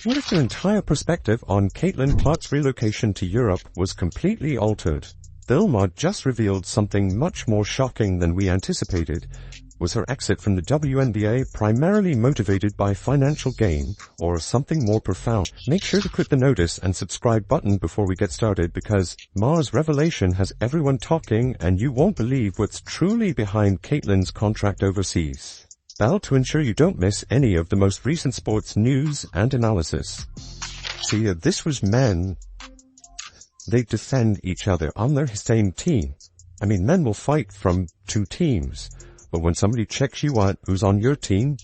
What if your entire perspective on Caitlin Clark's relocation to Europe was completely altered? Bill Maher just revealed something much more shocking than we anticipated. Was her exit from the WNBA primarily motivated by financial gain, or something more profound? Make sure to click the notice and subscribe button before we get started, because Maher's revelation has everyone talking and you won't believe what's truly behind Caitlin's contract overseas. Bell to ensure you don't miss any of the most recent sports news and analysis. See, this was men. They defend each other on their same team. I mean, men will fight from two teams. But when somebody checks you out who's on your team,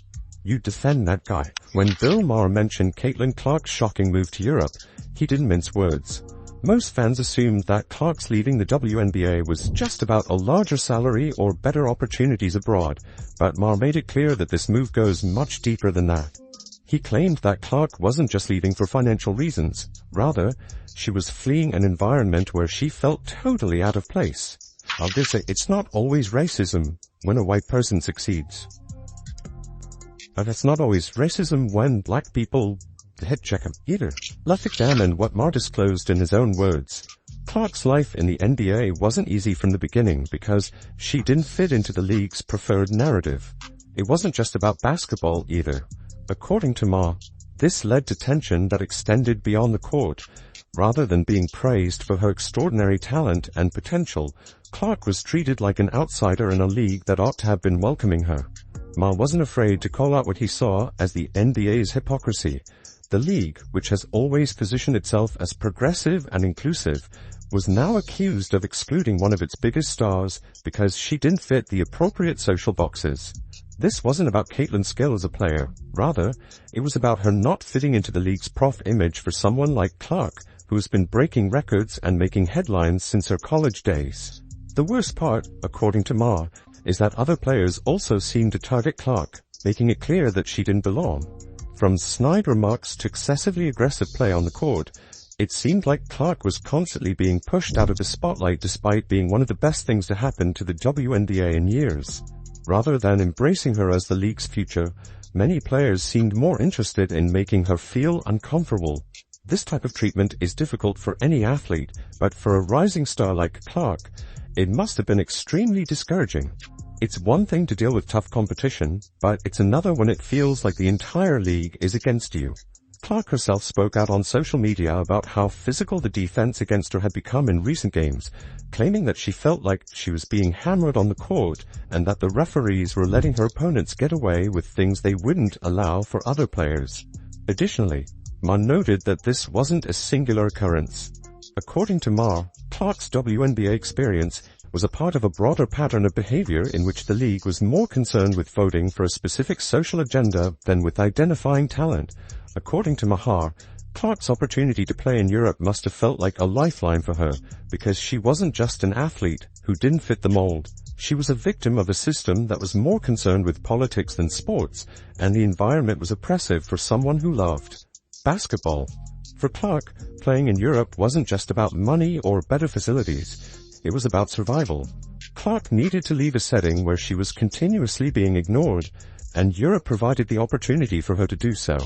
you defend that guy. When Bill Maher mentioned Caitlin Clark's shocking move to Europe, he didn't mince words. Most fans assumed that Clark's leaving the WNBA was just about a larger salary or better opportunities abroad, but Maher made it clear that this move goes much deeper than that. He claimed that Clark wasn't just leaving for financial reasons. Rather, she was fleeing an environment where she felt totally out of place. I'll just say it's not always racism when a white person succeeds. But it's not always racism when black people head check him either. Let's examine what Maher disclosed in his own words. Clark's life in the NBA wasn't easy from the beginning because she didn't fit into the league's preferred narrative. It wasn't just about basketball either. According to Maher, this led to tension that extended beyond the court. Rather than being praised for her extraordinary talent and potential, Clark was treated like an outsider in a league that ought to have been welcoming her. Maher wasn't afraid to call out what he saw as the NBA's hypocrisy. The league, which has always positioned itself as progressive and inclusive, was now accused of excluding one of its biggest stars because she didn't fit the appropriate social boxes. This wasn't about Caitlin's skill as a player. Rather, it was about her not fitting into the league's prof image for someone like Clark, who has been breaking records and making headlines since her college days. The worst part, according to Maher, is that other players also seemed to target Clark, making it clear that she didn't belong. From snide remarks to excessively aggressive play on the court, it seemed like Clark was constantly being pushed out of the spotlight despite being one of the best things to happen to the WNBA in years. Rather than embracing her as the league's future, many players seemed more interested in making her feel uncomfortable. This type of treatment is difficult for any athlete, but for a rising star like Clark, it must have been extremely discouraging. It's one thing to deal with tough competition, but it's another when it feels like the entire league is against you. Clark herself spoke out on social media about how physical the defense against her had become in recent games, claiming that she felt like she was being hammered on the court and that the referees were letting her opponents get away with things they wouldn't allow for other players. Additionally, Maher noted that this wasn't a singular occurrence. According to Maher, Clark's WNBA experience was a part of a broader pattern of behavior in which the league was more concerned with voting for a specific social agenda than with identifying talent. According to Maher, Clark's opportunity to play in Europe must have felt like a lifeline for her, because she wasn't just an athlete who didn't fit the mold. She was a victim of a system that was more concerned with politics than sports, and the environment was oppressive for someone who loved basketball. For Clark, playing in Europe wasn't just about money or better facilities. It was about survival. Clark needed to leave a setting where she was continuously being ignored, and Europe provided the opportunity for her to do so.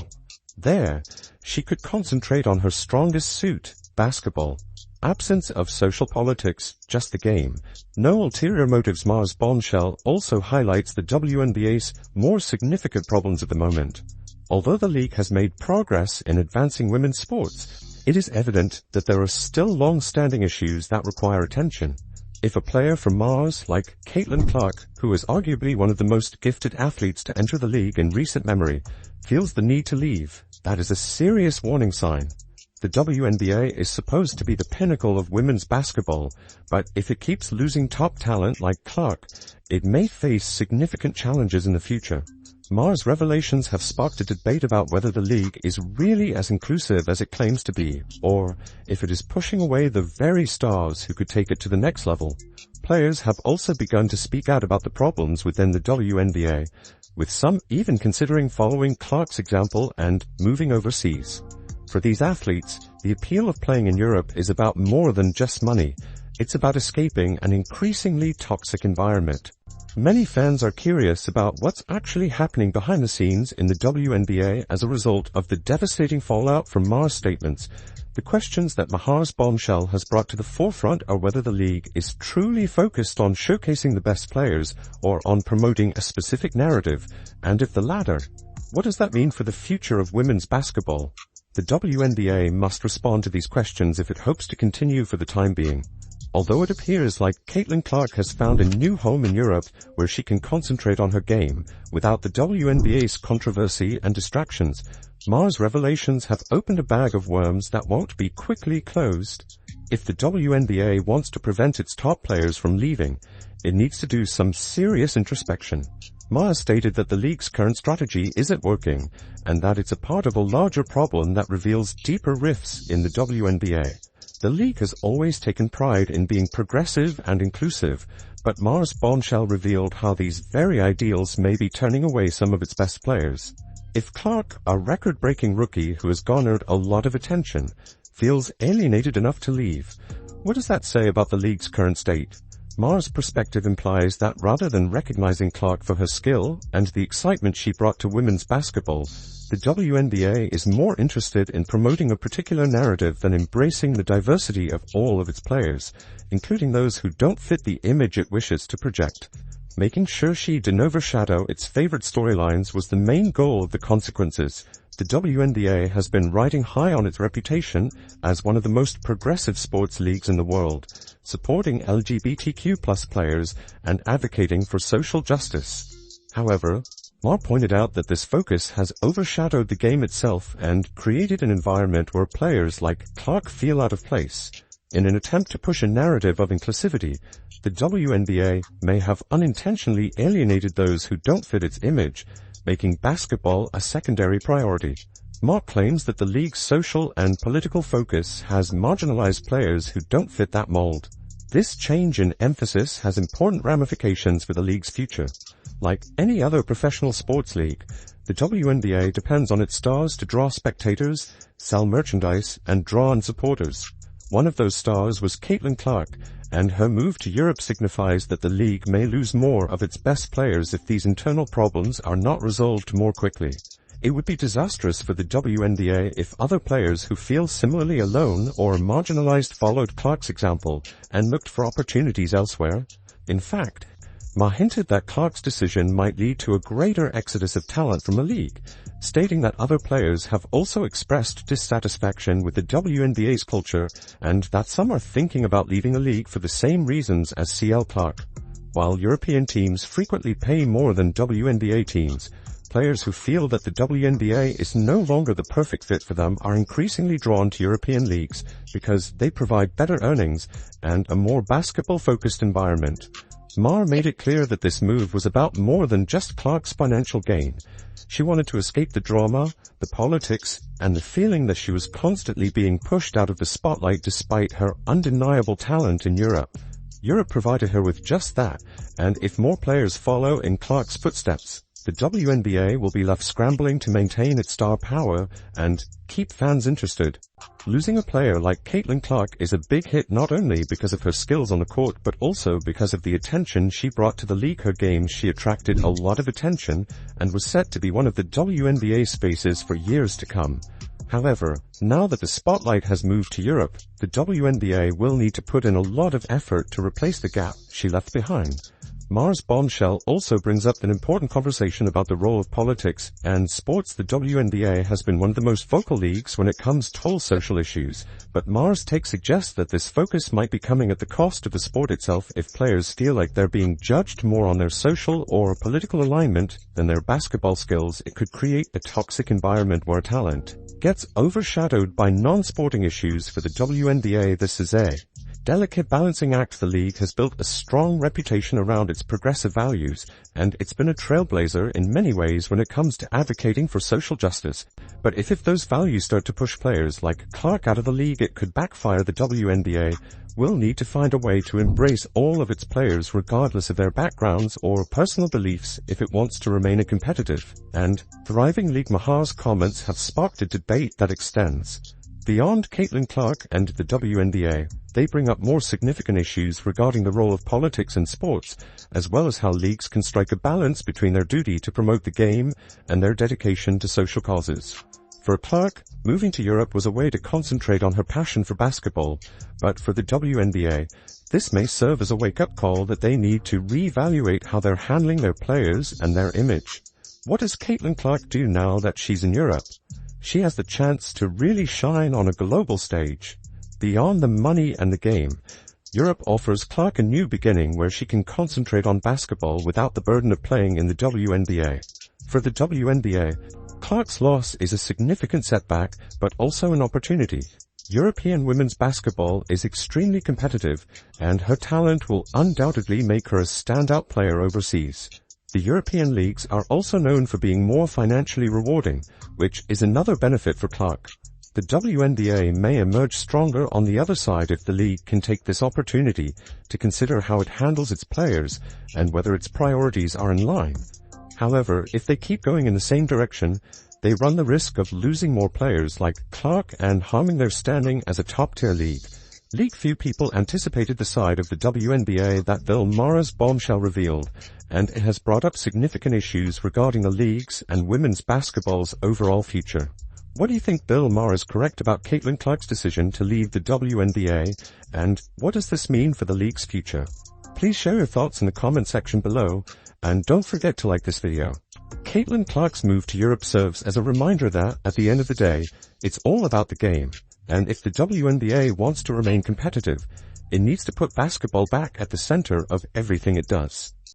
There, she could concentrate on her strongest suit, basketball. Absence of social politics, just the game. No ulterior motives. Maher's bombshell also highlights the WNBA's more significant problems at the moment. Although the league has made progress in advancing women's sports, it is evident that there are still long-standing issues that require attention. If a player from Mars like Caitlin Clark, who is arguably one of the most gifted athletes to enter the league in recent memory, feels the need to leave, that is a serious warning sign. The WNBA is supposed to be the pinnacle of women's basketball, but if it keeps losing top talent like Clark, it may face significant challenges in the future. Maher's revelations have sparked a debate about whether the league is really as inclusive as it claims to be, or if it is pushing away the very stars who could take it to the next level. Players have also begun to speak out about the problems within the WNBA, with some even considering following Clark's example and moving overseas. For these athletes, the appeal of playing in Europe is about more than just money. It's about escaping an increasingly toxic environment. Many fans are curious about what's actually happening behind the scenes in the WNBA as a result of the devastating fallout from Maher's statements. The questions that Maher's bombshell has brought to the forefront are whether the league is truly focused on showcasing the best players or on promoting a specific narrative, and if the latter, what does that mean for the future of women's basketball? The WNBA must respond to these questions if it hopes to continue for the time being. Although it appears like Caitlin Clark has found a new home in Europe where she can concentrate on her game without the WNBA's controversy and distractions, Maher's revelations have opened a bag of worms that won't be quickly closed. If the WNBA wants to prevent its top players from leaving, it needs to do some serious introspection. Maher stated that the league's current strategy isn't working and that it's a part of a larger problem that reveals deeper rifts in the WNBA. The league has always taken pride in being progressive and inclusive, but Maher's bombshell revealed how these very ideals may be turning away some of its best players. If Clark, a record-breaking rookie who has garnered a lot of attention, feels alienated enough to leave, what does that say about the league's current state? Maher's perspective implies that rather than recognizing Clark for her skill and the excitement she brought to women's basketball, the WNBA is more interested in promoting a particular narrative than embracing the diversity of all of its players, including those who don't fit the image it wishes to project. Making sure she didn't overshadow its favorite storylines was the main goal of the consequences. The WNBA has been riding high on its reputation as one of the most progressive sports leagues in the world, supporting LGBTQ+ players and advocating for social justice. However, Maher pointed out that this focus has overshadowed the game itself and created an environment where players like Clark feel out of place. In an attempt to push a narrative of inclusivity, the WNBA may have unintentionally alienated those who don't fit its image, making basketball a secondary priority. Maher claims that the league's social and political focus has marginalized players who don't fit that mold. This change in emphasis has important ramifications for the league's future. Like any other professional sports league, the WNBA depends on its stars to draw spectators, sell merchandise, and draw in supporters. One of those stars was Caitlin Clark, and her move to Europe signifies that the league may lose more of its best players if these internal problems are not resolved more quickly. It would be disastrous for the WNBA if other players who feel similarly alone or marginalized followed Clark's example and looked for opportunities elsewhere. In fact, Maher hinted that Clark's decision might lead to a greater exodus of talent from the league, stating that other players have also expressed dissatisfaction with the WNBA's culture and that some are thinking about leaving the league for the same reasons as CL Clark. While European teams frequently pay more than WNBA teams, players who feel that the WNBA is no longer the perfect fit for them are increasingly drawn to European leagues because they provide better earnings and a more basketball-focused environment. Maher made it clear that this move was about more than just Clark's financial gain. She wanted to escape the drama, the politics, and the feeling that she was constantly being pushed out of the spotlight despite her undeniable talent in Europe. Europe provided her with just that, and if more players follow in Clark's footsteps, the WNBA will be left scrambling to maintain its star power and keep fans interested. Losing a player like Caitlin Clark is a big hit not only because of her skills on the court but also because of the attention she brought to the league. Her game, she attracted a lot of attention and was set to be one of the WNBA spaces for years to come. However, now that the spotlight has moved to Europe, the WNBA will need to put in a lot of effort to replace the gap she left behind. Maher's bombshell also brings up an important conversation about the role of politics and sports. The WNBA has been one of the most vocal leagues when it comes to all social issues, but Maher's take suggests that this focus might be coming at the cost of the sport itself if players feel like they're being judged more on their social or political alignment than their basketball skills. It could create a toxic environment where talent gets overshadowed by non-sporting issues. For the WNBA, this is a delicate balancing act. The league has built a strong reputation around its progressive values, and it's been a trailblazer in many ways when it comes to advocating for social justice. But if those values start to push players like Clark out of the league, it could backfire. The WNBA will need to find a way to embrace all of its players regardless of their backgrounds or personal beliefs if it wants to remain a competitive and thriving league. Maher's comments have sparked a debate that extends Beyond Caitlin Clark and the WNBA, they bring up more significant issues regarding the role of politics in sports, as well as how leagues can strike a balance between their duty to promote the game and their dedication to social causes. For Clark, moving to Europe was a way to concentrate on her passion for basketball, but for the WNBA, this may serve as a wake-up call that they need to reevaluate how they're handling their players and their image. What does Caitlin Clark do now that she's in Europe? She has the chance to really shine on a global stage. Beyond the money and the game, Europe offers Clark a new beginning where she can concentrate on basketball without the burden of playing in the WNBA. For the WNBA, Clark's loss is a significant setback, but also an opportunity. European women's basketball is extremely competitive, and her talent will undoubtedly make her a standout player overseas. The European leagues are also known for being more financially rewarding, which is another benefit for Clark. The WNBA may emerge stronger on the other side if the league can take this opportunity to consider how it handles its players and whether its priorities are in line. However, if they keep going in the same direction, they run the risk of losing more players like Clark and harming their standing as a top-tier league. Few people anticipated the side of the WNBA that Bill Maher's bombshell revealed, and it has brought up significant issues regarding the league's and women's basketball's overall future. What do you think Bill Maher is correct about Caitlin Clark's decision to leave the WNBA, and what does this mean for the league's future? Please share your thoughts in the comment section below, and don't forget to like this video. Caitlin Clark's move to Europe serves as a reminder that, at the end of the day, it's all about the game. And if the WNBA wants to remain competitive, it needs to put basketball back at the center of everything it does.